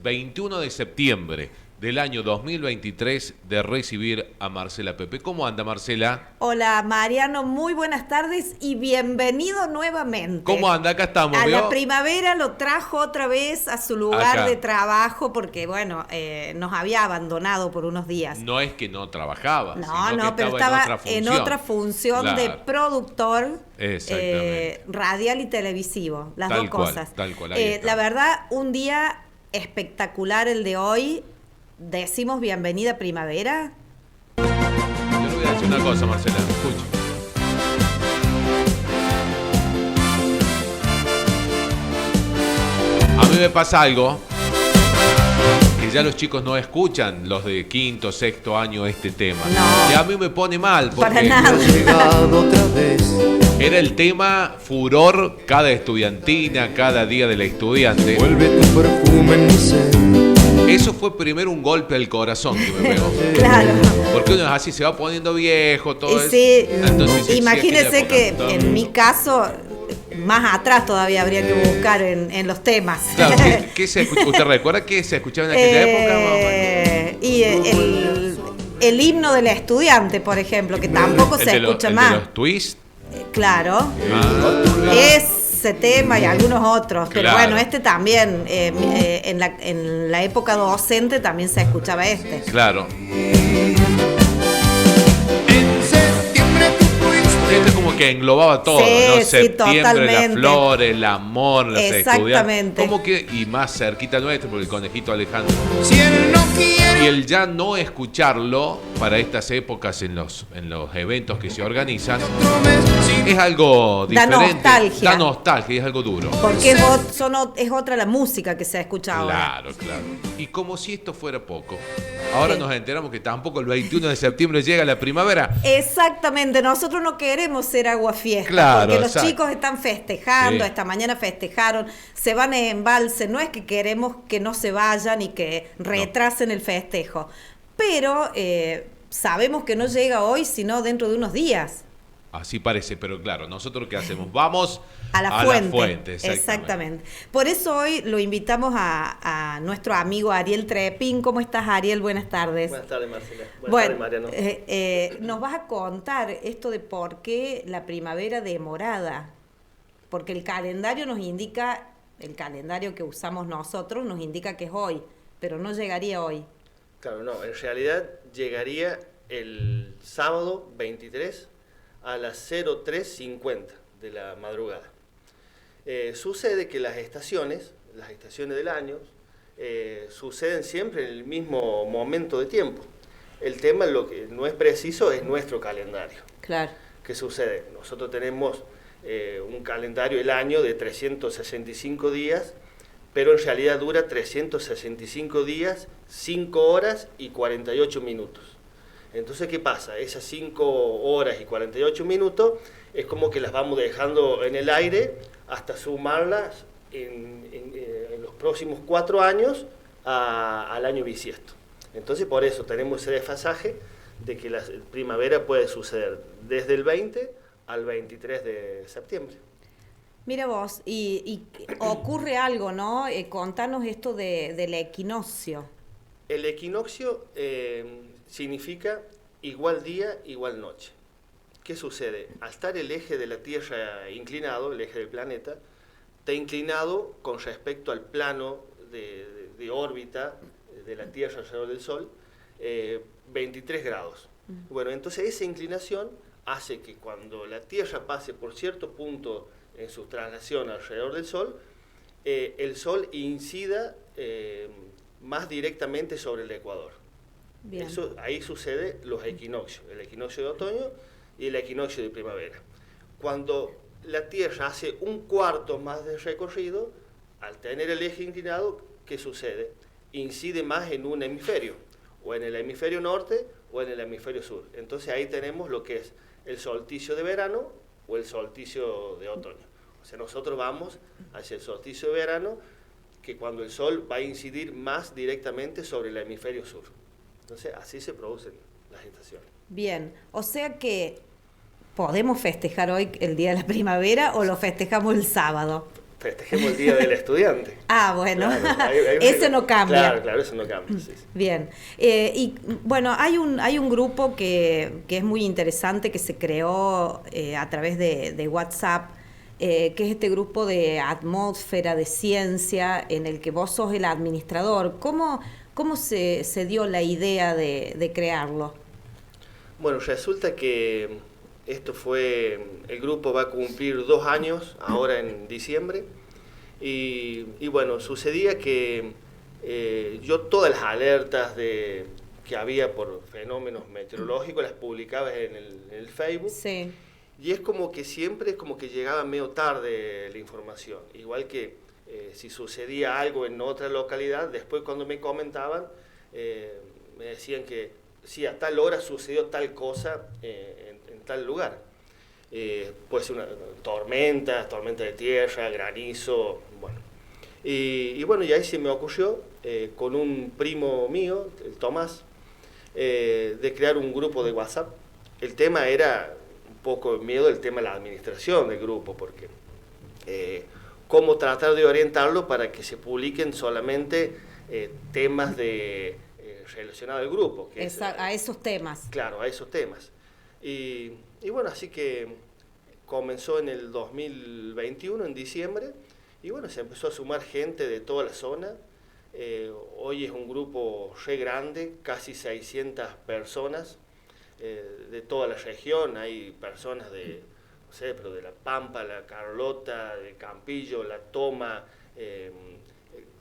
21 de septiembre del año 2023 de recibir a Marcela Pepe. ¿Cómo anda, Marcela? Hola, Mariano, muy buenas tardes y bienvenido nuevamente. ¿Cómo anda? Acá estamos, A ¿vio? la primavera lo trajo otra vez a su lugar Acá. de trabajo porque, bueno, nos había abandonado por unos días. No es que no trabajaba, No, sino que pero estaba en otra función. de Claro. productor Exactamente. radial y televisivo, las Tal dos cual, cosas. tal cual, ahí está. La verdad, un día espectacular el de hoy. Decimos bienvenida primavera. Yo le voy a decir una cosa, Marcela, escuche. A mí me pasa algo que ya los chicos no escuchan, los de quinto, sexto año, este tema. No. Y a mí me pone mal porque Para nada. Llegado otra vez. era el tema furor cada estudiantina, cada día del estudiante. Vuelve tu perfume en mi ser. Eso fue primero un golpe al corazón que me pegó. Claro. Porque uno así se va poniendo viejo, todo Y eso. sí, Entonces, sí, imagínese aquella que época. en mi caso, más atrás todavía habría que buscar en los temas. Claro, ¿usted recuerda qué se escuchaba en aquella época? Más o menos? Y el himno del estudiante, por ejemplo, que tampoco se escucha el más. de los twists. Claro. Ah, Ese tema y algunos otros, pero Claro. bueno, este también, en la época docente también se escuchaba este. claro. En septiembre tú fuiste. Este como que englobaba todo, Sí, ¿no? sí, Septiembre, totalmente. las flores, el amor, los Exactamente. estudiantes. Como que, y más cerquita nuestro, porque el conejito Alejandro. Si él no quiere. Y el ya no escucharlo para estas épocas en los eventos que se organizan Otro mes sin es algo Da diferente. nostalgia. Da nostalgia y es algo duro. Porque es otra la música que se ha escuchado ahora. Claro, claro. Y como si esto fuera poco, ahora Sí. nos enteramos que tampoco el 21 de septiembre llega la primavera. Exactamente, nosotros no queremos ser aguafiestas, Claro, porque los exacto. chicos están festejando, Sí. esta mañana festejaron, se van en embalse, no es que queremos que no se vayan y que retrasen el festejo, pero sabemos que no llega hoy, sino dentro de unos días. Así parece, pero claro, nosotros ¿qué hacemos? Vamos A la fuente. exactamente. Exactamente. Por eso hoy lo invitamos a nuestro amigo Ariel Trepín. ¿Cómo estás, Ariel? Buenas tardes. Buenas tardes, Marcela. Bueno, Mariano. nos vas a contar esto de por qué la primavera demorada. Porque el calendario nos indica, el calendario que usamos nosotros nos indica que es hoy, pero no llegaría hoy. Claro, no, en realidad llegaría el sábado 23 a las 03:50 de la madrugada. Sucede que las estaciones del año, suceden siempre en el mismo momento de tiempo. El tema, lo que no es preciso, es nuestro calendario. Claro. ¿Qué sucede? Nosotros tenemos un calendario del año de 365 días, pero en realidad dura 365 días, 5 horas y 48 minutos. Entonces, ¿qué pasa? Esas 5 horas y 48 minutos es como que las vamos dejando en el aire hasta sumarlas en los próximos 4 años al año bisiesto. Entonces, por eso tenemos ese desfasaje de que la primavera puede suceder desde el 20 al 23 de septiembre. Mira vos, y ocurre algo, ¿no? Contanos esto del equinoccio. El equinoccio significa igual día, igual noche. ¿Qué sucede? Al estar el eje de la Tierra inclinado, el eje del planeta, está inclinado con respecto al plano de órbita de la Tierra alrededor del Sol, 23 grados. Bueno, entonces esa inclinación hace que cuando la Tierra pase por cierto punto en su traslación alrededor del Sol, el Sol incida más directamente sobre el ecuador. Bien. Eso, ahí sucede los equinoccios, el equinoccio de otoño y el equinoccio de primavera. Cuando la Tierra hace un cuarto más de recorrido, al tener el eje inclinado, ¿qué sucede? Incide más en un hemisferio, o en el hemisferio norte o en el hemisferio sur. Entonces ahí tenemos lo que es el solsticio de verano o el solsticio de otoño. O sea, nosotros vamos hacia el solsticio de verano, que cuando el sol va a incidir más directamente sobre el hemisferio sur. Entonces, así se producen las estaciones. Bien, o sea que ¿podemos festejar hoy el Día de la Primavera o lo festejamos el sábado? festejemos el Día del Estudiante. Ah, bueno, Claro, eso no cambia. Claro, eso no cambia. Sí, sí. Bien. Y bueno, hay un grupo que es muy interesante que se creó a través de WhatsApp, que es este grupo de atmósfera de ciencia en el que vos sos el administrador. ¿Cómo se dio la idea de crearlo? Bueno, resulta que el grupo va a cumplir 2 años, ahora en diciembre, y bueno, sucedía que yo todas las alertas que había por fenómenos meteorológicos las publicaba en el Facebook. Sí. Y es como que siempre llegaba medio tarde la información. Igual que si sucedía algo en otra localidad, después cuando me comentaban, me decían que sí, a tal hora sucedió tal cosa en tal lugar. Puede ser una tormenta de tierra, granizo, bueno. Y bueno, y ahí se me ocurrió, con un primo mío, el Tomás, de crear un grupo de WhatsApp. El tema era un poco miedo, el tema de la administración del grupo, porque cómo tratar de orientarlo para que se publiquen solamente temas relacionados al grupo. A esos temas. Claro, a esos temas. Y bueno, así que comenzó en el 2021, en diciembre, y bueno, se empezó a sumar gente de toda la zona. Hoy es un grupo re grande, casi 600 personas de toda la región. Hay personas no sé, pero de La Pampa, La Carlota, de Campillo, La Toma,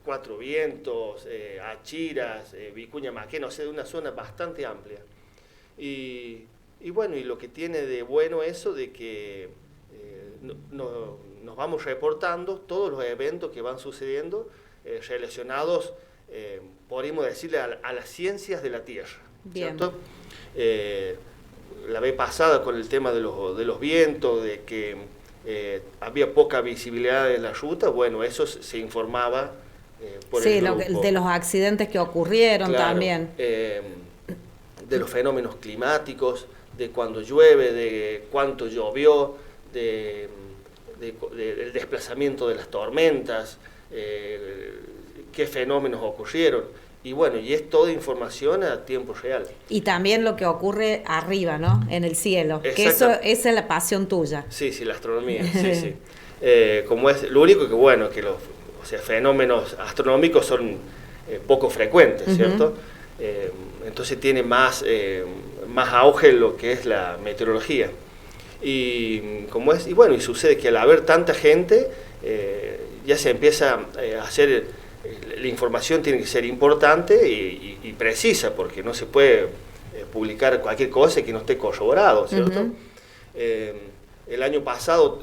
Cuatro Vientos, Achiras, Vicuña Maquena, o sea, de una zona bastante amplia. Y bueno, y lo que tiene de bueno eso de que nos vamos reportando todos los eventos que van sucediendo relacionados, podríamos decirle, a las ciencias de la Tierra. Bien. ¿Cierto? La vez pasada con el tema de los vientos, de que había poca visibilidad en la ruta, bueno, eso se informaba por el grupo. De los accidentes que ocurrieron, Claro, también. De los fenómenos climáticos, de cuando llueve, de cuánto llovió, del desplazamiento de las tormentas, qué fenómenos ocurrieron. Y bueno, y es toda información a tiempo real. Y también lo que ocurre arriba, ¿no? En el cielo. Que Exacto. esa es la pasión tuya. Sí, la astronomía, sí. Como es lo único que, bueno, que los fenómenos astronómicos son poco frecuentes, ¿cierto? Entonces tiene más auge lo que es la meteorología. Y bueno, y sucede que al haber tanta gente, ya se empieza a hacer, la información tiene que ser importante y precisa, porque no se puede publicar cualquier cosa que no esté corroborado, ¿cierto? El año pasado,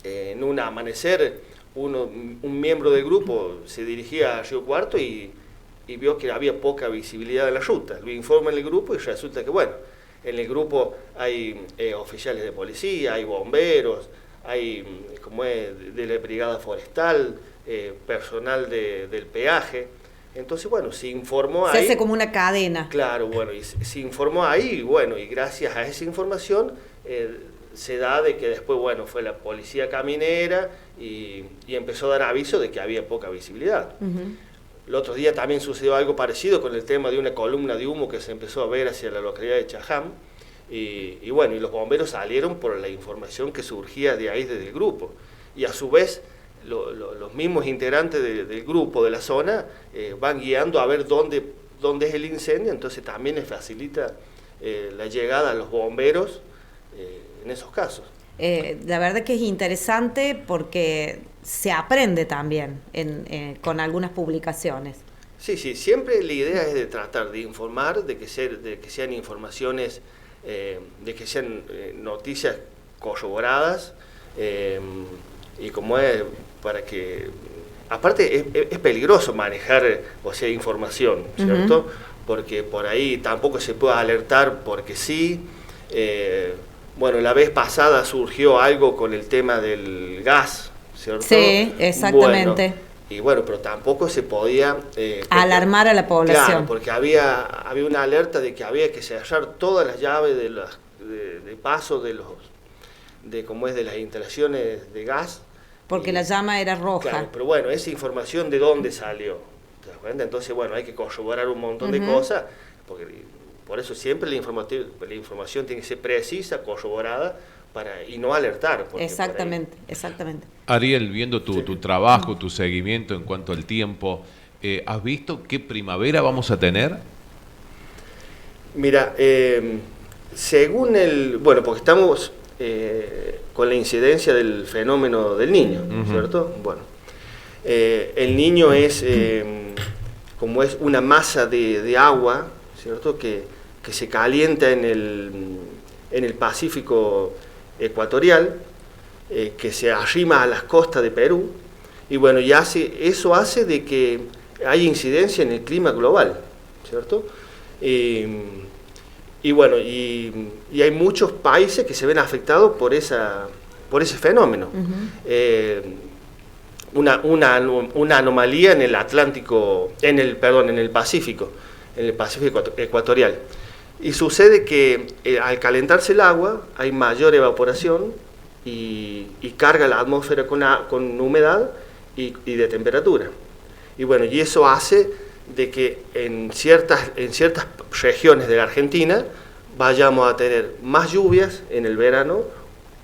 en un amanecer, un miembro del grupo se dirigía a Río Cuarto y vio que había poca visibilidad de la ruta. Lo informa en el grupo y resulta que, bueno, en el grupo hay oficiales de policía, hay bomberos, hay de la brigada forestal, personal del peaje. Entonces, bueno, se informó ahí. Se hace como una cadena. Claro, bueno, y se informó ahí, y bueno, y gracias a esa información se da de que después, bueno, fue la policía caminera y empezó a dar aviso de que había poca visibilidad. El otro día también sucedió algo parecido con el tema de una columna de humo que se empezó a ver hacia la localidad de Chajam. Y bueno, y los bomberos salieron por la información que surgía de ahí desde el grupo. Y a su vez, los mismos integrantes del grupo, de la zona, van guiando a ver dónde es el incendio, entonces también les facilita la llegada a los bomberos en esos casos. La verdad que es interesante porque se aprende también con algunas publicaciones. Sí, siempre la idea es de tratar de informar, de que sean informaciones, de que sean noticias corroboradas, y como es para que... Aparte es peligroso manejar, información, ¿cierto? Porque por ahí tampoco se puede alertar porque sí. Bueno, la vez pasada surgió algo con el tema del gas, ¿cierto? Sí, exactamente. Bueno, y bueno, pero tampoco se podía... alarmar a la población. Claro, porque había una alerta de que había que cerrar todas las llaves de paso de las instalaciones de gas, Porque la llama era roja. Claro, pero bueno, esa información de dónde salió, ¿te das cuenta? Entonces, bueno, hay que corroborar un montón de cosas, porque por eso siempre la información tiene que ser precisa, corroborada, y no alertar. Exactamente, exactamente. Ariel, viendo tu trabajo, tu seguimiento en cuanto al tiempo, ¿has visto qué primavera vamos a tener? Mira, según bueno, porque estamos con la incidencia del fenómeno del Niño, ¿cierto? Bueno, el Niño es como es una masa de agua, ¿cierto? Que se calienta en el Pacífico ecuatorial, que se arrima a las costas de Perú, y bueno, eso hace de que haya incidencia en el clima global, ¿cierto? Y bueno, y hay muchos países que se ven afectados por ese fenómeno. Una anomalía en el Atlántico, en el Pacífico ecuatorial. Y sucede que al calentarse el agua hay mayor evaporación y carga la atmósfera con humedad y de temperatura. Y bueno, y eso hace de que en ciertas regiones de la Argentina vayamos a tener más lluvias en el verano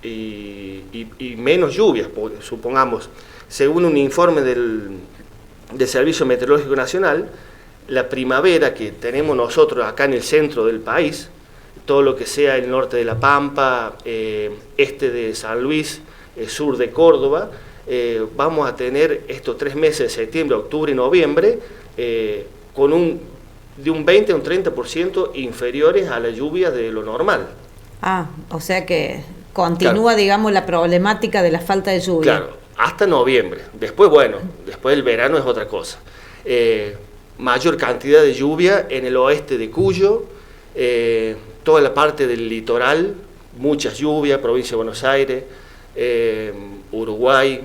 y menos lluvias, supongamos. Según un informe del Servicio Meteorológico Nacional, la primavera que tenemos nosotros acá en el centro del país, todo lo que sea el norte de La Pampa, este de San Luis, sur de Córdoba, vamos a tener estos 3 meses de septiembre, octubre y noviembre de un 20 a un 30% inferiores a la lluvia de lo normal. O sea que continúa, claro, digamos, la problemática de la falta de lluvia. Claro, hasta noviembre. Después, bueno, después el verano es otra cosa. Mayor cantidad de lluvia en el oeste de Cuyo, toda la parte del litoral, muchas lluvias, provincia de Buenos Aires, Uruguay,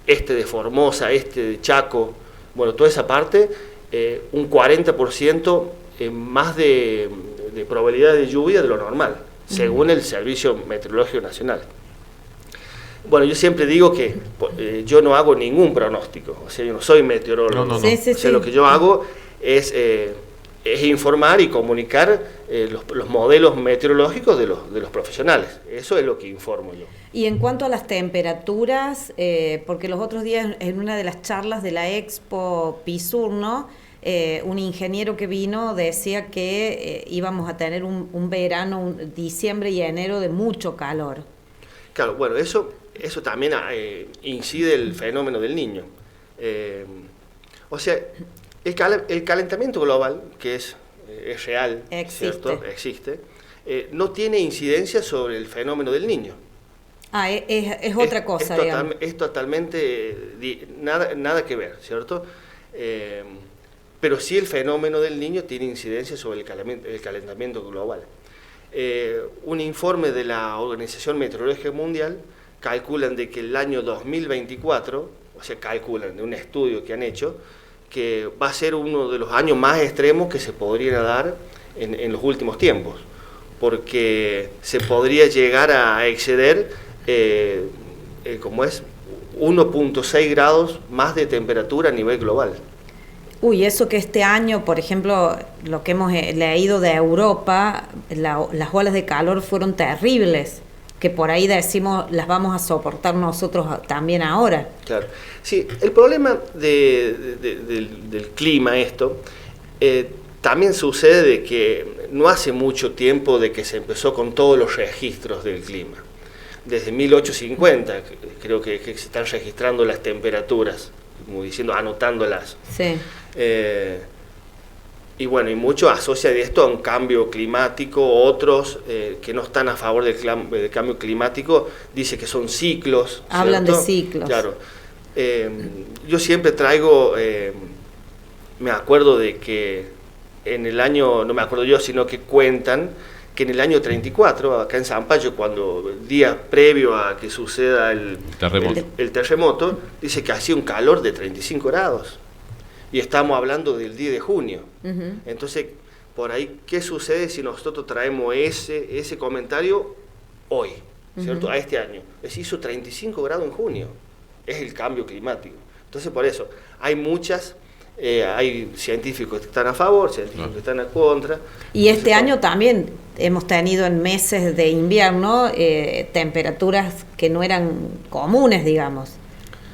este de Formosa, este de Chaco, bueno, toda esa parte, un 40% más de probabilidad de lluvia de lo normal, según el Servicio Meteorológico Nacional. Bueno, yo siempre digo que yo no hago ningún pronóstico, o sea, yo no soy meteorólogo. No. Sí. O sea, lo que yo hago es informar y comunicar los modelos meteorológicos de los profesionales. Eso es lo que informo yo. Y en cuanto a las temperaturas, porque los otros días en una de las charlas de la Expo PISUR, ¿no? Un ingeniero que vino decía que íbamos a tener un verano, diciembre y enero de mucho calor. Claro, bueno, eso también incide el fenómeno del Niño. O sea, el calentamiento global, que es real, ¿cierto? Existe, no tiene incidencia sobre el fenómeno del Niño. Es otra cosa, digamos. Es totalmente nada que ver, ¿cierto? Pero sí el fenómeno del Niño tiene incidencia sobre el calentamiento global. Un informe de la Organización Meteorológica Mundial calculan de que el año 2024, o sea, calculan de un estudio que han hecho, que va a ser uno de los años más extremos que se podrían dar en los últimos tiempos, porque se podría llegar a exceder, como es, 1.6 grados más de temperatura a nivel global. Eso que este año, por ejemplo, lo que hemos leído de Europa, las olas de calor fueron terribles, que por ahí decimos las vamos a soportar nosotros también ahora. Claro, sí, el problema del clima también sucede de que no hace mucho tiempo de que se empezó con todos los registros del clima. Desde 1850 creo que se están registrando las temperaturas, como diciendo, anotándolas. Sí. Y bueno, y muchos asocian esto a un cambio climático, otros que no están a favor del cambio climático, dicen que son ciclos. Hablan, ¿cierto?, de ciclos. Claro. Yo siempre traigo, me acuerdo de que en el año, no me acuerdo yo, sino que cuentan que en el año 34, acá en Sampayo, cuando el día previo a que suceda el terremoto, dice que hacía un calor de 35 grados. Y estamos hablando del 10 de junio. Entonces, por ahí, ¿qué sucede si nosotros traemos ese comentario hoy? ¿cierto? A este año. Hizo 35 grados en junio. Es el cambio climático. Entonces, por eso, hay hay científicos que están a favor, científicos que están a contra. Y este año también hemos tenido en meses de invierno temperaturas que no eran comunes, digamos,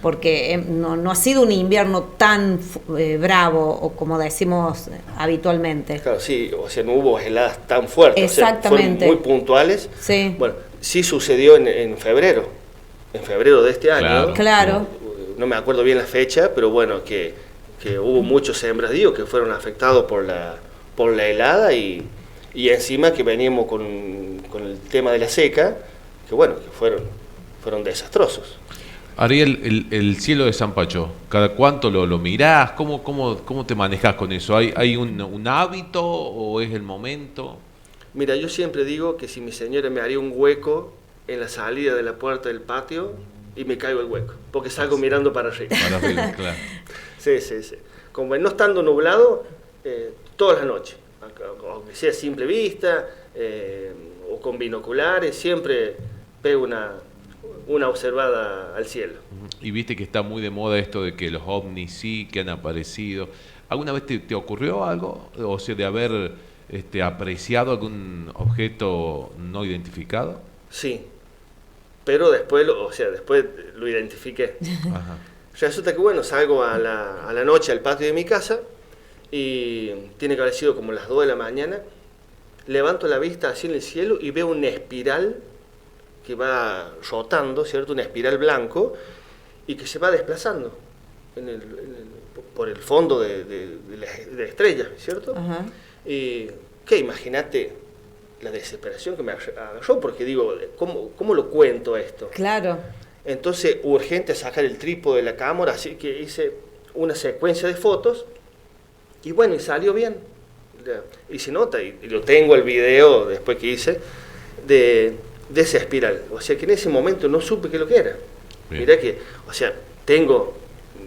porque no ha sido un invierno tan bravo o como decimos habitualmente. Claro, sí, o sea, no hubo heladas tan fuertes. Exactamente. O sea, fueron muy puntuales. Sí. Bueno, sí sucedió en febrero de este año. Claro. No me acuerdo bien la fecha, pero bueno, que hubo muchos sembradíos que fueron afectados por la helada y encima que veníamos con el tema de la seca, que bueno, que fueron desastrosos. Ariel, el cielo de San Pacho, ¿cada cuánto lo mirás? ¿Cómo te manejas con eso? ¿Hay un hábito o es el momento? Mira, yo siempre digo que si mi señora me haría un hueco en la salida de la puerta del patio y me caigo el hueco, porque salgo mirando para arriba. Para arriba, claro. Sí. Como no estando nublado, todas las noches, aunque sea a simple vista o con binoculares, siempre pego una observada al cielo. Y viste que está muy de moda esto de que los ovnis sí que han aparecido. ¿Alguna vez te ocurrió algo? O sea, de haber apreciado algún objeto no identificado. Sí, pero después lo identifiqué. Ajá. Resulta que bueno, salgo a la noche al patio de mi casa y tiene que haber sido como las 2 de la mañana. Levanto la vista así en el cielo y veo una espiral que va rotando, ¿cierto? Una espiral blanco y que se va desplazando por el fondo de la estrella, ¿cierto? Ajá. Y imagínate la desesperación que me agarró, porque digo, ¿cómo lo cuento esto? Claro. Entonces, urgente sacar el trípode de la cámara, así que hice una secuencia de fotos y bueno, y salió bien. Y se nota, y lo tengo el video después que hice, de esa espiral. O sea que en ese momento no supe qué lo que era. Bien. Mirá que, o sea, tengo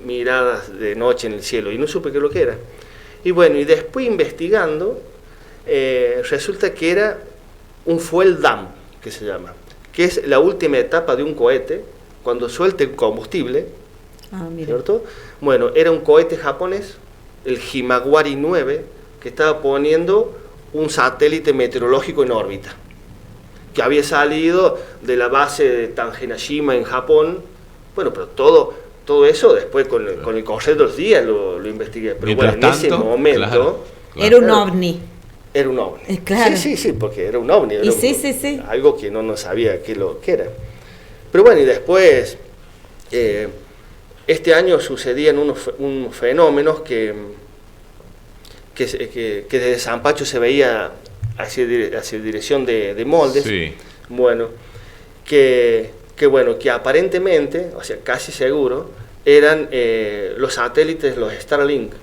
miradas de noche en el cielo y no supe qué lo que era. Y bueno, y después investigando, resulta que era un fuel dump, que se llama, que es la última etapa de un cohete, cuando suelte el combustible, Mira. ¿cierto? Bueno, era un cohete japonés, el Himawari 9, que estaba poniendo un satélite meteorológico en órbita, que había salido de la base de Tangenashima en Japón. Bueno, pero todo eso después con el correr de los días lo investigué. Pero Mientras bueno, en ese tanto, momento... claro. Era un ovni. Era un ovni. Claro. Sí, porque era un ovni. Era sí. Algo que no sabía qué era. Pero bueno, y después, este año sucedían unos fenómenos que desde San Pacho se veía hacia dirección de Moldes. Sí. Bueno, que aparentemente, o sea, casi seguro, eran los satélites, los Starlink,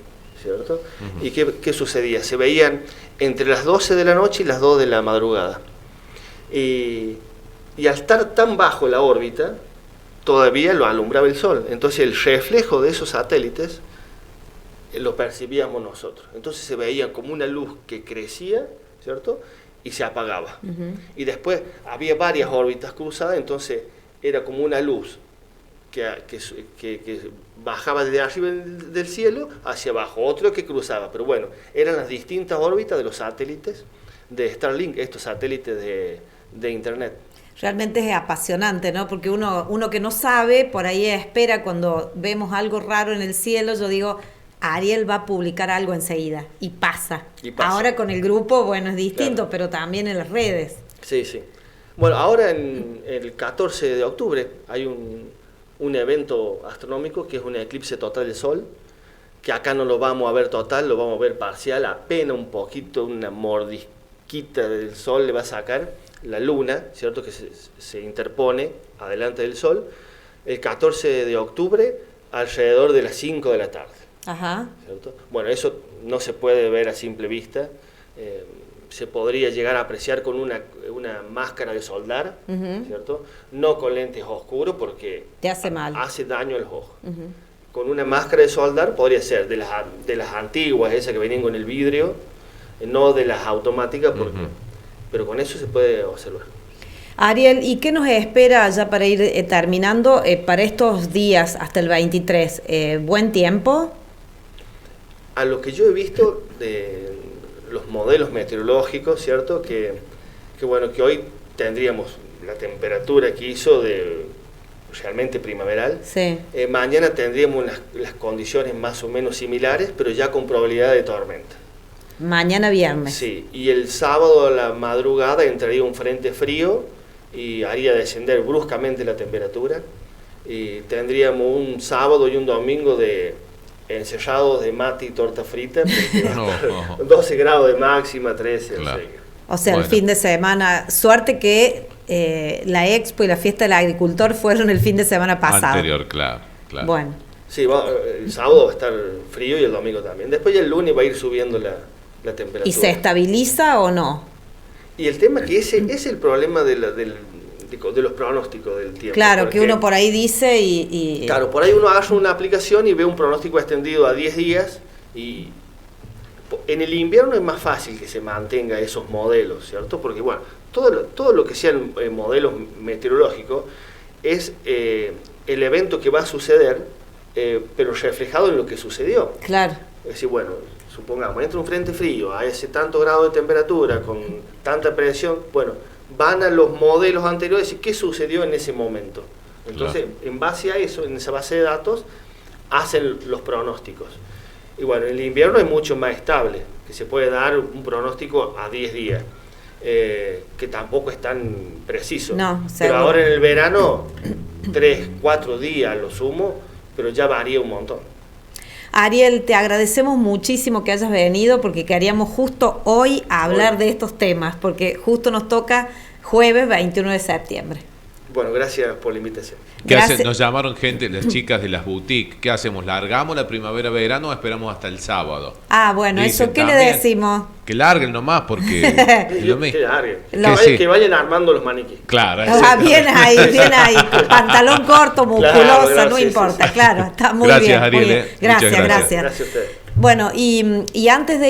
¿cierto? Uh-huh. ¿Y qué sucedía? Se veían entre las 12 de la noche y las 2 de la madrugada. Y al estar tan bajo la órbita, todavía lo alumbraba el sol. Entonces el reflejo de esos satélites lo percibíamos nosotros. Entonces se veía como una luz que crecía, ¿cierto? Y se apagaba. Uh-huh. Y después había varias órbitas cruzadas, entonces era como una luz que bajaba desde arriba del cielo hacia abajo, otro que cruzaba. Pero bueno, eran las distintas órbitas de los satélites de Starlink, estos satélites de Internet. Realmente es apasionante, ¿no? Porque uno que no sabe, por ahí espera cuando vemos algo raro en el cielo, yo digo, Ariel va a publicar algo enseguida, y pasa. Ahora con el grupo, bueno, es distinto, claro, pero también en las redes. Sí. Bueno, ahora en el 14 de octubre hay un evento astronómico que es un eclipse total del Sol, que acá no lo vamos a ver total, lo vamos a ver parcial, apenas un poquito, una mordisquita del Sol le va a sacar la Luna, ¿cierto? Que se interpone adelante del Sol, el 14 de octubre alrededor de las 5 de la tarde. Ajá. ¿Cierto? Bueno, eso no se puede ver a simple vista, se podría llegar a apreciar con una máscara de soldar, uh-huh, ¿cierto? No con lentes oscuros porque te hace mal, hace daño al ojo. Uh-huh. Con una máscara de soldar podría ser de las antiguas, esas que venían con el vidrio, no de las automáticas, porque, uh-huh, pero con eso se puede observar. Ariel, ¿y qué nos espera ya para ir terminando para estos días hasta el 23? ¿Buen tiempo? A lo que yo he visto de los modelos meteorológicos, ¿cierto? Que bueno, que hoy tendríamos la temperatura que hizo de realmente primaveral. Sí. Mañana tendríamos las condiciones más o menos similares, pero ya con probabilidad de tormenta. Mañana viernes. Sí, y el sábado a la madrugada entraría un frente frío y haría descender bruscamente la temperatura. Y tendríamos un sábado y un domingo de encerrados de mate y torta frita, porque va a estar 12 grados de máxima, 13, Claro. O sea, Bueno. el fin de semana. Suerte que la Expo y la Fiesta del Agricultor fueron el fin de semana pasado. Anterior, claro. Bueno. Sí, el sábado va a estar frío y el domingo también. Después ya el lunes va a ir subiendo la temperatura. ¿Y se estabiliza o no? Y el tema que ese es el problema de los pronósticos del tiempo. Claro, porque, que uno por ahí dice y claro, por ahí uno agarra una aplicación y ve un pronóstico extendido a 10 días y en el invierno es más fácil que se mantenga esos modelos, ¿cierto? Porque, bueno, todo lo que sean modelos meteorológicos es el evento que va a suceder, pero reflejado en lo que sucedió. Claro. Es decir, bueno, supongamos, entra un frente frío a ese tanto grado de temperatura, con tanta presión, bueno, van a los modelos anteriores y qué sucedió en ese momento. Entonces, en base a eso, en esa base de datos, hacen los pronósticos. Y bueno, en el invierno es mucho más estable, que se puede dar un pronóstico a 10 días, que tampoco es tan preciso. No, pero seguro. ahora en el verano, 3, 4 días lo sumo, pero ya varía un montón. Ariel, te agradecemos muchísimo que hayas venido porque queríamos justo hoy hablar de estos temas, porque justo nos toca jueves 21 de septiembre. Bueno, gracias por la invitación. ¿Qué Gracias. hacen? Nos llamaron gente, las chicas de las boutiques. ¿Qué hacemos? ¿Largamos la primavera-verano o esperamos hasta el sábado? Ah, bueno, Dicen ¿eso qué le también decimos? Que larguen nomás porque es lo mismo. Lo- Sí. Que vayan armando los maniquíes. Claro. Ah, bien ahí, pantalón corto, musculosa, Claro, claro, no sí, importa, sí. claro, está muy Gracias, bien. Muy Ariel, bien. muchas Gracias, gracias. gracias. Gracias a ustedes. Bueno, y antes de